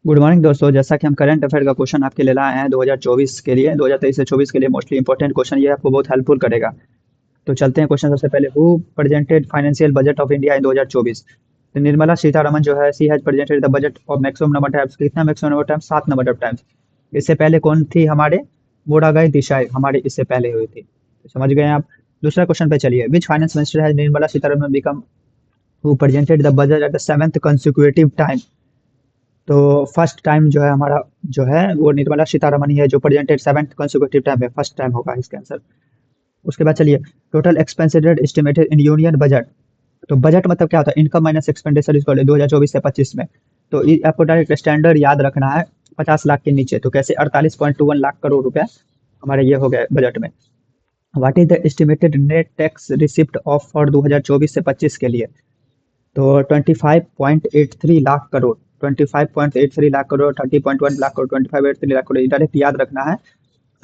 Good morning दोस्तों। जैसा कि हम करंट अफेयर का क्वेश्चन आपके लिए लाए हैं 2024 के लिए, 2023 से 24 के लिए मोस्टली इंपॉर्टेंट क्वेश्चन, ये आपको बहुत हेल्पफुल करेगा। तो चलते हैं क्वेश्चन। सबसे पहले, who presented financial budget of India in 2024? तो निर्मला सीतारमन जो है, she has presented the budget of maximum number times. कितना maximum number times? 7 number of times. इससे पहले कौन थी हमारे? मोरागाई देसाई हमारे इससे पहले हुई थी। तो समझ गए आप। दूसरा क्वेश्चन पे चलिए, विच फाइनेंस मिनिस्टर है Nirmala Sitharaman become who presented the budget at the 7th consecutive time? तो फर्स्ट टाइम जो है हमारा, जो है वो निर्मला सीतारमण ही है जो प्रेजेंटेड 7th कंसेक्यूटिव टाइम है। फर्स्ट टाइम होगा इसका आंसर। उसके बाद चलिए, total expensed estimated in union budget. तो बजट मतलब क्या होता है? इनकम माइनस एक्सपेंडिचर इज 2024 से 25 में। तो ये आपको डायरेक्ट स्टैंडर्ड याद रखना है, 50 लाख के नीचे। तो कैसे? 48.21 लाख करोड़ रुपया हमारे ये हो गया बजट में। What is the estimated net tax receipt of for 2024 से 25 के लिए? तो 25.83 लाख करोड़, 25.83 लाख करोड़, 30.1 लाख करोड़, 25.83 लाख करोड़, डायरेक्ट याद रखना है।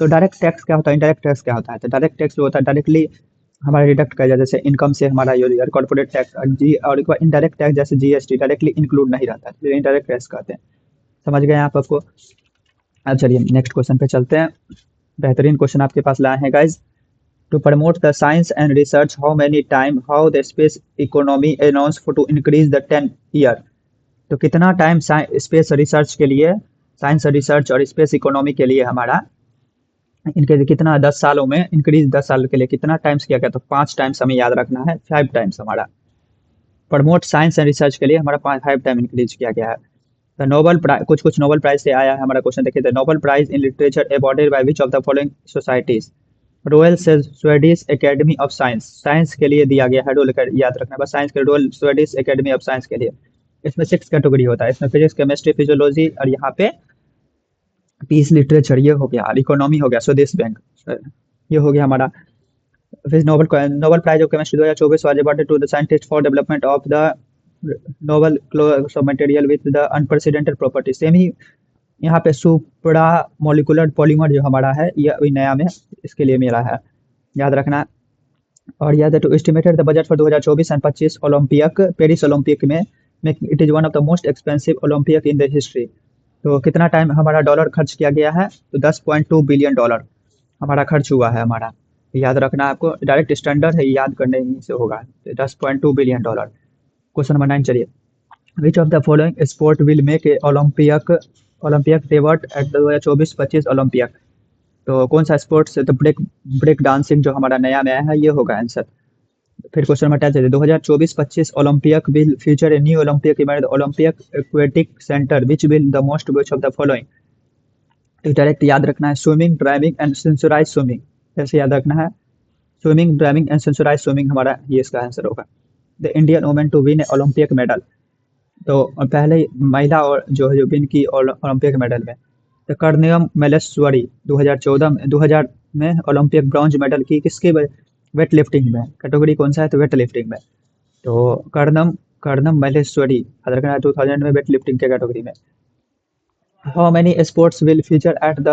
तो डायरेक्ट टैक्स क्या होता है, इनडायरेक्ट टैक्स क्या होता है? तो डायरेक्ट टैक्स जो होता है डायरेक्टली हमारा डिडक्ट किया जाए, जैसे इनकम से हमारा ये कॉर्पोरेट टैक्स जी, और एक बार इनडायरेक्ट टैक्स जैसे जीएसटी डायरेक्टली इंक्लूड नहीं रहता है, इनडायरेक्ट टैक्स कहते हैं। समझ गए आप आपको? अब चलिए नेक्स्ट क्वेश्चन पे चलते हैं। बेहतरीन क्वेश्चन आपके पास लाए हैं guys. To promote the science and research, how many time how the space economy announced for to increase the 10 year? तो कितना टाइम स्पेस रिसर्च के लिए, साइंस रिसर्च और स्पेस इकोनॉमी के लिए हमारा, इनके कितना 10 सालों में इंक्रीज, 10 साल के लिए कितना टाइम्स किया गया? तो 5 टाइम्स हमें याद रखना है, 5 टाइम्स हमारा प्रमोट साइंस एंड रिसर्च के लिए हमारा 5 टाइम इंक्रीज किया गया है। द नोबल प्राइज, कुछ कुछ नोबल प्राइज से आया है हमारा क्वेश्चन। देखिए, the Nobel prize in literature awarded by which of the following societies? Royal Swedish Academy of Science, science के लिए दिया गया है। रॉयल, याद रखना बस, साइंस के royal Swedish Academy of science के लिए। इसमें 6 कैटेगरी होता है, इसमें फिजिक्स, केमिस्ट्री, फिजियोलॉजी, और यहाँ पे पीस लिटरेचर ये हो गया, और इकोनॉमी हो गया, स्वदेश बैंक ये हो गया हमारा। फिर Nobel Nobel prize of chemistry 2024 was awarded to the scientist for development of the novel close material with the unprecedented property. Same ही यहाँ पे सुपरा मोलिकुलर पॉलीमर जो हमारा है, ये अभी नया में इसके लिए मिला है, याद रखना। और याद है, to estimated the budget for 2024 and 25 Olympic, Paris Olympic में it is one of the most expensive Olympic in the history. तो कितना टाइम हमारा डॉलर खर्च किया गया है? तो 10.2 बिलियन डॉलर हमारा खर्च हुआ है हमारा, याद रखना है आपको। डायरेक्ट स्टैंडर्ड है, याद करने ही से होगा। 10.2 बिलियन डॉलर। क्वेश्चन नंबर 9 चलिए, which of the following sport will make a Olympic Olympic debut at 2024-25 Olympic? तो कौन सा स्पोर्ट्स? तो ब्रेक ब्रेक डांसिंग जो हमारा नया में आया है, ये होगा आंसर। फिर क्वेश्चन नंबर 10 चलिए, 2024-25 Olympic will future a new Olympic event Olympic aquatic centre which will the most which of the following? तो डायरेक्ट याद रखना है, swimming, diving and synchronise swimming, ऐसे याद रखना है। Swimming, diving and synchronise swimming हमारा ये इसका आंसर होगा। The Indian women to win Olympic medal. तो पहले महिला और जो है जो विन की ओलंपिक मेडल में, तो कर्णियम मल्लेश्वरी 2014 में, 2000 में ओलंपिक ब्रॉन्ज मेडल की किसके? वेट लिफ्टिंग में। कैटेगरी कौन सा है? तो वेट लिफ्टिंग में। तो कर्णम कर्णम मल्लेश्वरी याद रखना है, 2000 में वेट लिफ्टिंग के कैटेगरी में। How many sports will feature at the